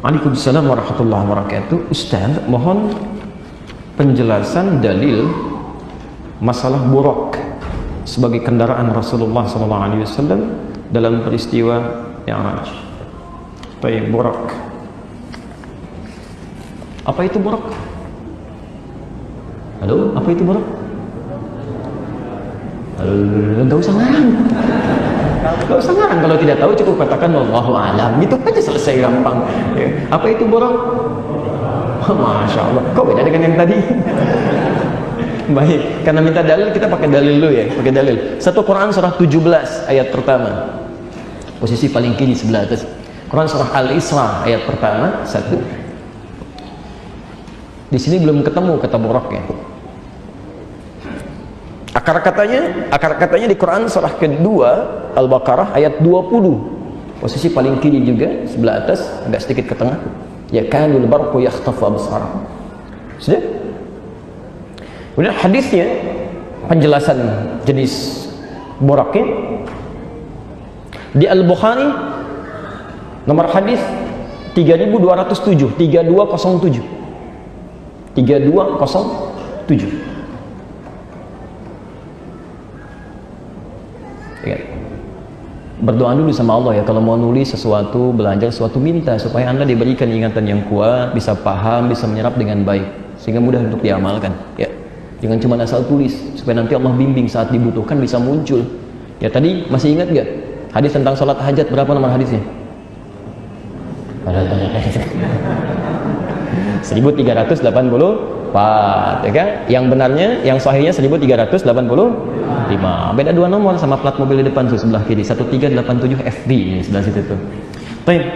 Waalaikumsalam warahmatullahi wabarakatuh. Ustaz, mohon penjelasan dalil masalah buraq sebagai kendaraan Rasulullah SAW dalam peristiwa Mi'raj. Baik, buraq. Apa itu buraq? Halo, apa itu buraq? Enggak usah ngarang. Enggak usah ngarang, kalau tidak tahu cukup katakan wallahu a'lam. Gitu aja, selesai, gampang. Ya. Apa itu buraq? Masya Allah, kok beda dengan yang tadi? Baik, karena minta dalil kita pakai dalil dulu ya, pakai dalil. 1 Quran surah 17 ayat pertama. Posisi paling kiri sebelah atas. Quran surah Al-Isra ayat pertama 1. Di sini belum ketemu kata buraq ya. Akar katanya di Quran surah kedua Al-Baqarah ayat 20. Posisi paling kiri juga sebelah atas, agak sedikit ke tengah. Ya kanul barqu yakhtafu absar. Sudah? Kemudian hadisnya, penjelasan jenis buraqnya di Al-Bukhari nomor hadis 3207, 3207. 3207. Ya. Berdoa dulu sama Allah ya, kalau mau nulis sesuatu, belajar sesuatu, minta supaya Anda diberikan ingatan yang kuat, bisa paham, bisa menyerap dengan baik, sehingga mudah untuk diamalkan ya. Jangan cuma asal tulis, supaya nanti Allah bimbing saat dibutuhkan bisa muncul. Ya, tadi masih ingat gak hadis tentang salat hajat? Berapa nomor hadisnya? 1384 ya kan? Yang benarnya, yang sahihnya 1385. Beda 2 nomor sama plat mobil di depan tuh sebelah kiri, 1387 FB ini sebelah situ tuh. Baik.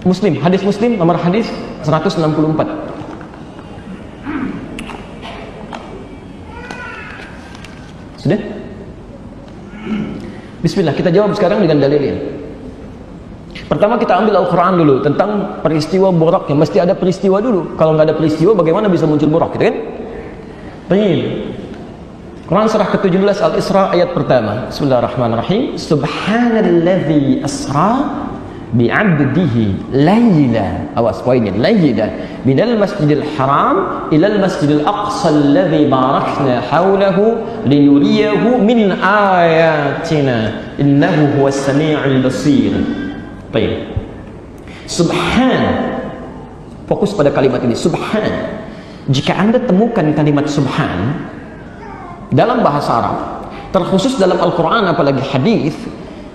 Muslim, hadis Muslim nomor hadis 164. Sudah? Bismillah, kita jawab sekarang dengan dalilnya. Pertama kita ambil Al-Quran dulu tentang peristiwa buraq, yang mesti ada peristiwa dulu. Kalau nggak ada peristiwa bagaimana bisa muncul buraq, gitu kan? Baik. Quran surah ke-17 Al-Isra ayat pertama. Bismillahirrahmanirrahim. Subhanalladzi asra bi'abdihi layla. Awas poinnya, layla minal masjidil haram ilal masjidil aqsa alladzi barakna hawlahu linuriyahu min ayatina innahu huwas sami'ul basir. Baik. Subhan. Fokus pada kalimat ini, subhan. Jika Anda temukan kalimat subhan dalam bahasa Arab, terkhusus dalam Al-Quran apalagi hadis,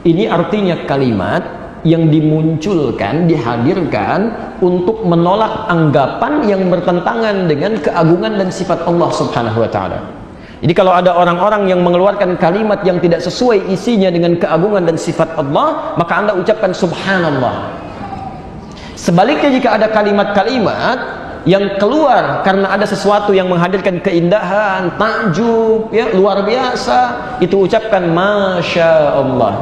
ini artinya kalimat yang dimunculkan, dihadirkan untuk menolak anggapan yang bertentangan dengan keagungan dan sifat Allah Subhanahu wa ta'ala. Jadi kalau ada orang-orang yang mengeluarkan kalimat yang tidak sesuai isinya dengan keagungan dan sifat Allah, maka Anda ucapkan subhanallah. Sebaliknya, jika ada kalimat-kalimat yang keluar karena ada sesuatu yang menghadirkan keindahan, takjub, ya, luar biasa, itu ucapkan Masya Allah.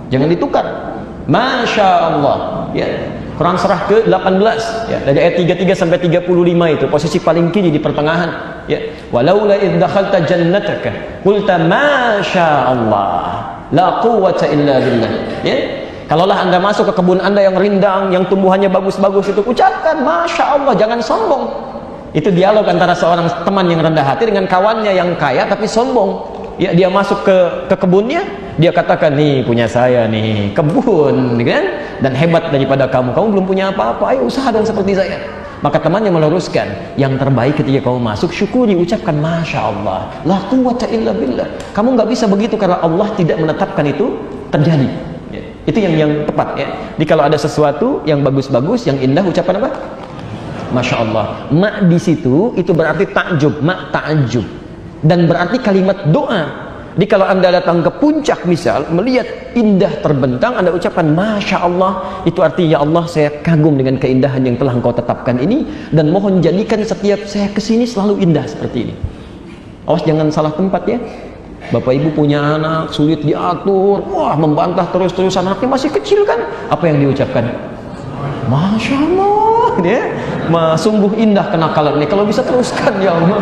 Jangan ditukar. Masya Allah. Ya. Quran surah ke-18 ya, dari ayat 33 sampai 35 itu posisi paling kiri di pertengahan ya. Walaula idh dakhalta jannataka qulta ma syaa Allah la quwwata illa billah ya. Kalaulah Anda masuk ke kebun Anda yang rindang, yang tumbuhannya bagus-bagus, itu ucapkan Masya Allah, jangan sombong. Itu dialog antara seorang teman yang rendah hati dengan kawannya yang kaya tapi sombong ya. Dia masuk ke kebunnya, dia katakan, nih punya saya nih kebun kan, dan hebat daripada kamu belum punya apa-apa, ayo usaha dong seperti saya. Maka temannya meluruskan, yang terbaik ketika kamu masuk syukuri, ucapkan Masya Allah la quwwata illa billah. Kamu nggak bisa begitu karena Allah tidak menetapkan itu terjadi ya. Itu yang tepat ya. Jadi kalau ada sesuatu yang bagus-bagus, yang indah, ucapan apa? Masya Allah. Ma di situ itu berarti takjub, ma takjub, dan berarti kalimat doa. Jadi kalau Anda datang ke puncak misal, melihat indah terbentang, Anda ucapkan Masya Allah, itu artinya, ya Allah, saya kagum dengan keindahan yang telah Engkau tetapkan ini, dan mohon jadikan setiap saya kesini selalu indah seperti ini. Awas jangan salah tempat ya. Bapak ibu punya anak, sulit diatur, wah membantah terus-terusan, anaknya masih kecil kan, apa yang diucapkan? Masya Allah ya. Sungguh indah kenakalan ini, kalau bisa teruskan ya Allah.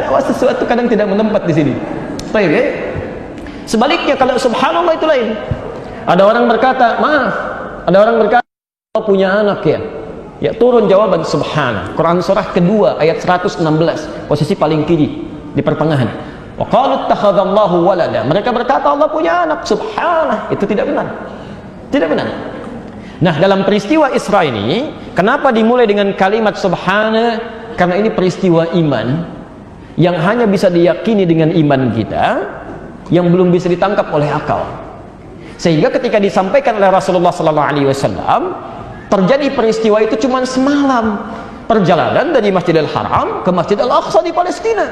Awas, sesuatu kadang tidak menempat di sini. Baik ya. Sebaliknya kalau subhanallah itu lain. Ada orang berkata, maaf, Ada orang berkata Allah punya anak ya. Ya, turun jawaban subhana. Quran surah kedua ayat 116, posisi paling kiri di pertengahan. Wa qalu ittakhadallahu walada. Mereka berkata Allah punya anak. Subhana. Itu tidak benar. Tidak benar. Nah, dalam peristiwa Isra ini, kenapa dimulai dengan kalimat subhana? Karena ini peristiwa iman yang hanya bisa diyakini dengan iman kita, yang belum bisa ditangkap oleh akal. Sehingga ketika disampaikan oleh Rasulullah SAW, terjadi peristiwa itu cuma semalam. Perjalanan dari Masjidil Haram ke Masjidil Aqsa di Palestina.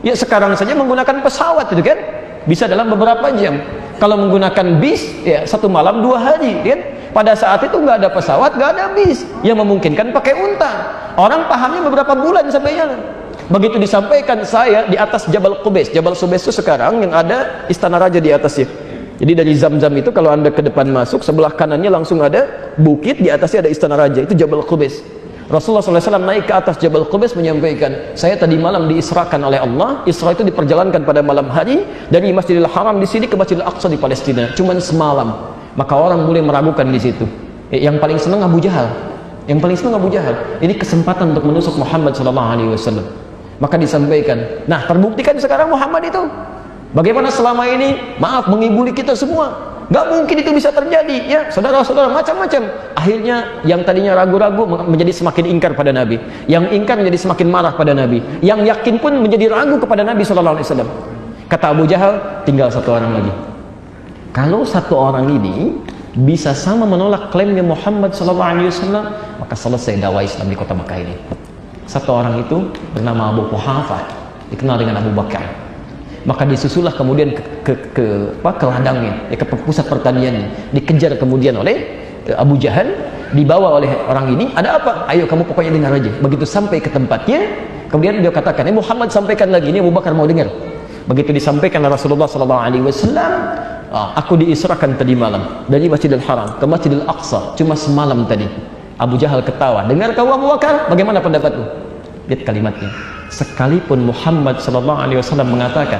Ya, sekarang saja menggunakan pesawat itu kan, bisa dalam beberapa jam. Kalau menggunakan bis, ya 1 malam 2 hari kan. Pada saat itu nggak ada pesawat, nggak ada bis, yang memungkinkan pakai unta. Orang pahamnya beberapa bulan sampai jalan. Begitu disampaikan, saya di atas Jabal Qubais. Jabal Qubais itu sekarang yang ada istana raja di atasnya. Jadi dari Zamzam itu kalau anda ke depan masuk, sebelah kanannya langsung ada bukit, di atasnya ada istana raja, itu Jabal Qubais. Rasulullah SAW naik ke atas Jabal Qubais menyampaikan, saya tadi malam diisrakan oleh Allah. Isra itu diperjalankan pada malam hari dari Masjidil Haram di sini ke Masjidil Aqsa di Palestina, cuman semalam. Maka orang mulai meragukan di situ. Yang paling senang Abu Jahal. Yang paling senang Abu Jahal. Ini kesempatan untuk menusuk Muhammad SAW. Maka disampaikan, nah terbuktikan sekarang Muhammad itu bagaimana selama ini, maaf, mengibuli kita semua. Gak mungkin itu bisa terjadi, ya saudara-saudara, macam-macam. Akhirnya yang tadinya ragu-ragu menjadi semakin ingkar pada Nabi, yang ingkar menjadi semakin marah pada Nabi, yang yakin pun menjadi ragu kepada Nabi SAW. Kata Abu Jahal, tinggal 1 orang lagi. Kalau 1 orang ini bisa sama menolak klaimnya Muhammad SAW, maka selesai dakwah Islam di kota Makkah ini. 1 orang itu bernama Abu Quhafah, dikenal dengan Abu Bakar. Maka disusulah kemudian ke ladangnya, ke pusat pertaniannya, dikejar kemudian oleh Abu Jahal, dibawa oleh orang ini. Ada apa? Ayo kamu pokoknya dengar aja. Begitu sampai ke tempatnya, kemudian dia katakan, Muhammad sampaikan lagi, ini Abu Bakar mau dengar. Begitu disampaikan oleh Rasulullah SAW, aku diisrakan tadi malam dari Masjidil Haram ke Masjidil Aqsa, cuma semalam tadi. Abu Jahal ketawa. Dengar kau Abu Bakar, bagaimana pendapatmu? Lihat kalimatnya. Sekalipun Muhammad SAW mengatakan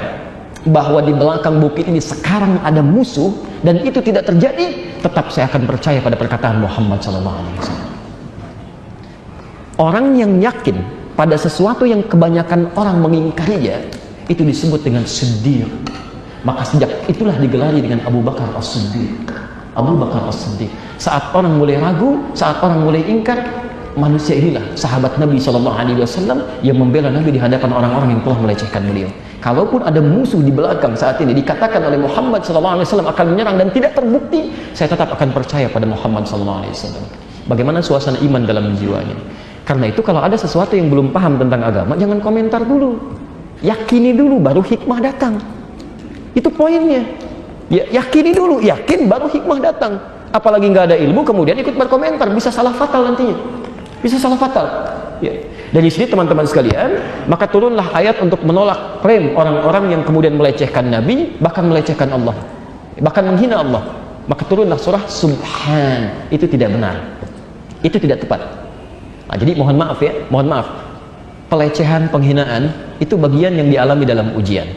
bahwa di belakang bukit ini sekarang ada musuh dan itu tidak terjadi, tetap saya akan percaya pada perkataan Muhammad SAW. Orang yang yakin pada sesuatu yang kebanyakan orang mengingkarinya, itu disebut dengan siddiq. Maka sejak itulah digelari dengan Abu Bakar As-Siddiq. Abu Bakar As-Siddiq. Saat orang mulai ragu, saat orang mulai ingkar, manusia inilah sahabat Nabi SAW yang membela Nabi di hadapan orang-orang yang telah melecehkan beliau. Kalaupun ada musuh di belakang saat ini dikatakan oleh Muhammad SAW akan menyerang dan tidak terbukti, saya tetap akan percaya pada Muhammad SAW. Bagaimana suasana iman dalam jiwanya? Karena itu kalau ada sesuatu yang belum paham tentang agama, jangan komentar dulu, yakini dulu, baru hikmah datang. Itu poinnya. Ya, yakini dulu, yakin baru hikmah datang. Apalagi nggak ada ilmu kemudian ikut berkomentar, bisa salah fatal nantinya. Bisa salah fatal. Ya. Dari sini teman-teman sekalian, maka turunlah ayat untuk menolak klaim orang-orang yang kemudian melecehkan Nabi, bahkan melecehkan Allah, bahkan menghina Allah. Maka turunlah surah Subhan. Itu tidak benar. Itu tidak tepat. Nah, jadi mohon maaf ya, mohon maaf. Pelecehan, penghinaan itu bagian yang dialami dalam ujian.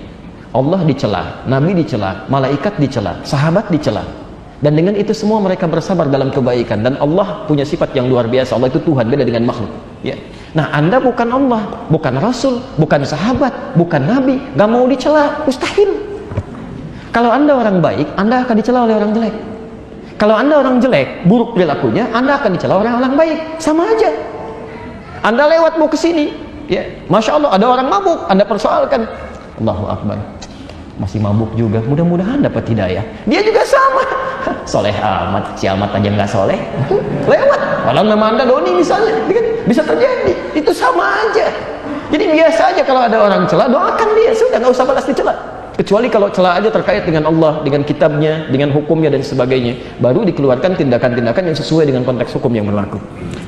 Allah dicela, Nabi dicela, malaikat dicela, sahabat dicela. Dan dengan itu semua mereka bersabar dalam kebaikan. Dan Allah punya sifat yang luar biasa. Allah itu Tuhan, beda dengan makhluk. Ya. Nah, Anda bukan Allah, bukan Rasul, bukan sahabat, bukan Nabi, gak mau dicela, mustahil. Kalau Anda orang baik, Anda akan dicela oleh orang jelek. Kalau Anda orang jelek, buruk perilakunya, Anda akan dicela oleh orang baik. Sama aja. Anda lewat mau ke sini, ya, Masya Allah, ada orang mabuk, Anda persoalkan. Allahu Akbar, masih mabuk juga, mudah-mudahan dapat hidayah. Dia juga sama, soleh amat, si amat aja nggak soleh, lewat. Kalau nama Anda doni misalnya, bisa terjadi, itu sama aja. Jadi biasa aja kalau ada orang celah, doakan dia, sudah nggak usah balas dicela. Kecuali kalau celah aja terkait dengan Allah, dengan kitabnya, dengan hukumnya dan sebagainya, baru dikeluarkan tindakan-tindakan yang sesuai dengan konteks hukum yang berlaku.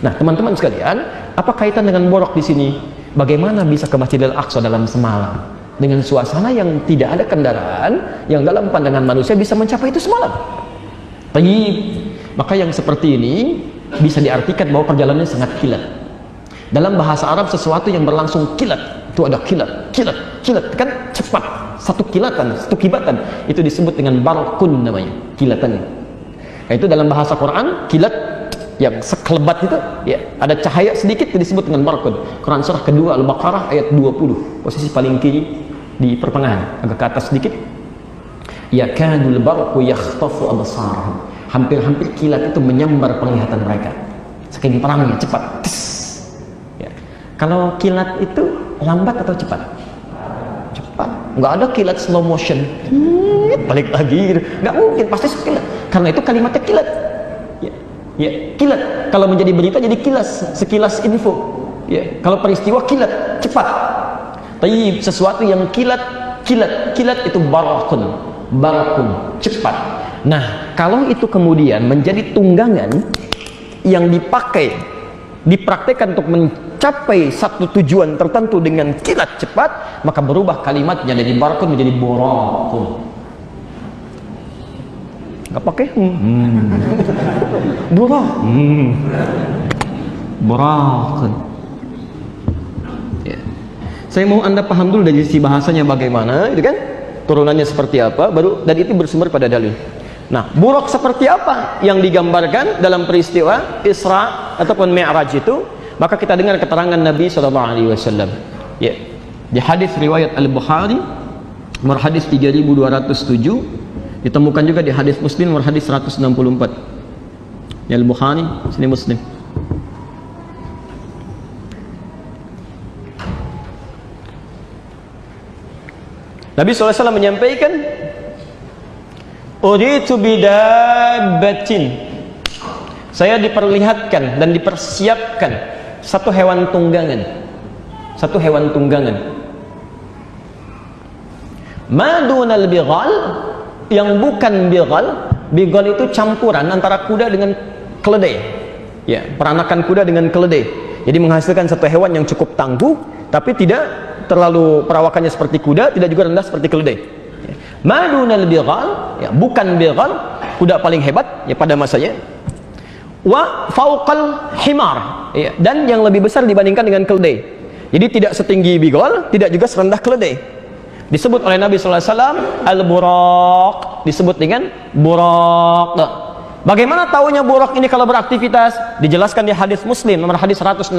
Nah, teman-teman sekalian, apa kaitan dengan borok di sini? Bagaimana bisa ke Masjidil Aqsa dalam semalam? Dengan suasana yang tidak ada kendaraan, yang dalam pandangan manusia bisa mencapai itu semalam. Maka yang seperti ini bisa diartikan bahwa perjalanannya sangat kilat. Dalam bahasa Arab sesuatu yang berlangsung kilat, itu ada kilat, kan cepat, satu kilatan, satu kibatan, itu disebut dengan barqun namanya, kilatannya. Itu dalam bahasa Quran, kilat yang sekelebat itu, ya, ada cahaya sedikit disebut dengan barqun. Quran surah kedua Al-Baqarah ayat 20, posisi paling kiri di pertengahan, agak ke atas sedikit. Yakadul barqu yakhtafu absarahum. Hampir-hampir kilat itu menyambar penglihatan mereka. Saking perangnya cepat. Ya. Kalau kilat itu lambat atau cepat? Cepat. Nggak ada kilat slow motion. Balik lagi, gitu. Nggak mungkin, pasti sekilat. Karena itu kalimatnya kilat. Ya, kilat. Kalau menjadi berita jadi kilas, sekilas info. Ya, kalau peristiwa kilat, cepat. Tapi sesuatu yang kilat itu barakun, cepat. Nah, kalau itu kemudian menjadi tunggangan yang dipraktekkan untuk mencapai satu tujuan tertentu dengan kilat cepat, maka berubah kalimatnya dari barakun menjadi borakun. Nggak pakai borakun. Ya. Saya mau Anda paham dulu dari sisi bahasanya bagaimana, itu kan turunannya seperti apa, baru, dan itu bersumber pada dalil. Nah, buruk seperti apa yang digambarkan dalam peristiwa Isra ataupun Mi'raj itu, maka kita dengar keterangan Nabi SAW. Ya, di hadis riwayat Al-Bukhari nomor hadis 3207, ditemukan juga di hadis Muslim nomor hadis 164. Ya, Al-Bukhari, sini Muslim. Nabi SAW menyampaikan, uritu bidabbatin, saya diperlihatkan dan dipersiapkan satu hewan tunggangan, madunal bighal, yang bukan bighal itu campuran antara kuda dengan keledai, ya, peranakan kuda dengan keledai, jadi menghasilkan satu hewan yang cukup tangguh tapi tidak terlalu perawakannya seperti kuda, tidak juga rendah seperti keledai. Madunal bighal, ya, bukan bighal, kuda paling hebat ya pada masanya. Wa fauqal himar, ya, dan yang lebih besar dibandingkan dengan keledai. Jadi tidak setinggi bighal, tidak juga serendah keledai. Disebut oleh Nabi SAW al-buraq, disebut dengan buraq. Bagaimana taunya buraq ini kalau beraktivitas? Dijelaskan di hadis Muslim nomor hadis 164.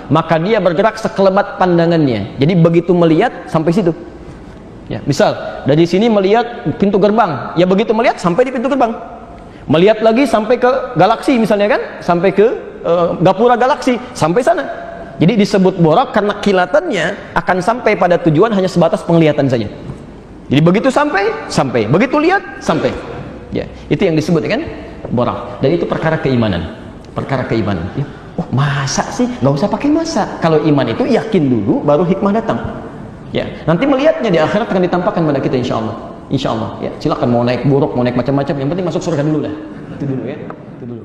Maka dia bergerak sekelebat pandangannya. Jadi begitu melihat sampai situ. Ya, misal dari sini melihat pintu gerbang, ya begitu melihat sampai di pintu gerbang. Melihat lagi sampai ke galaksi misalnya kan, sampai ke gapura galaksi, sampai sana. Jadi disebut buraq karena kilatannya akan sampai pada tujuan hanya sebatas penglihatan saja. Jadi begitu sampai, begitu lihat, sampai. Ya, itu yang disebut kan buraq. Dan itu perkara keimanan. Ya. Oh, masa sih? Nggak usah pakai masa. Kalau iman itu yakin dulu, baru hikmah datang. Ya, nanti melihatnya di akhirat akan ditampakkan pada kita, insya Allah. Ya, silakan mau naik buruk, mau naik macam-macam. Yang penting masuk surga dulu dah. Itu dulu ya. Itu dulu.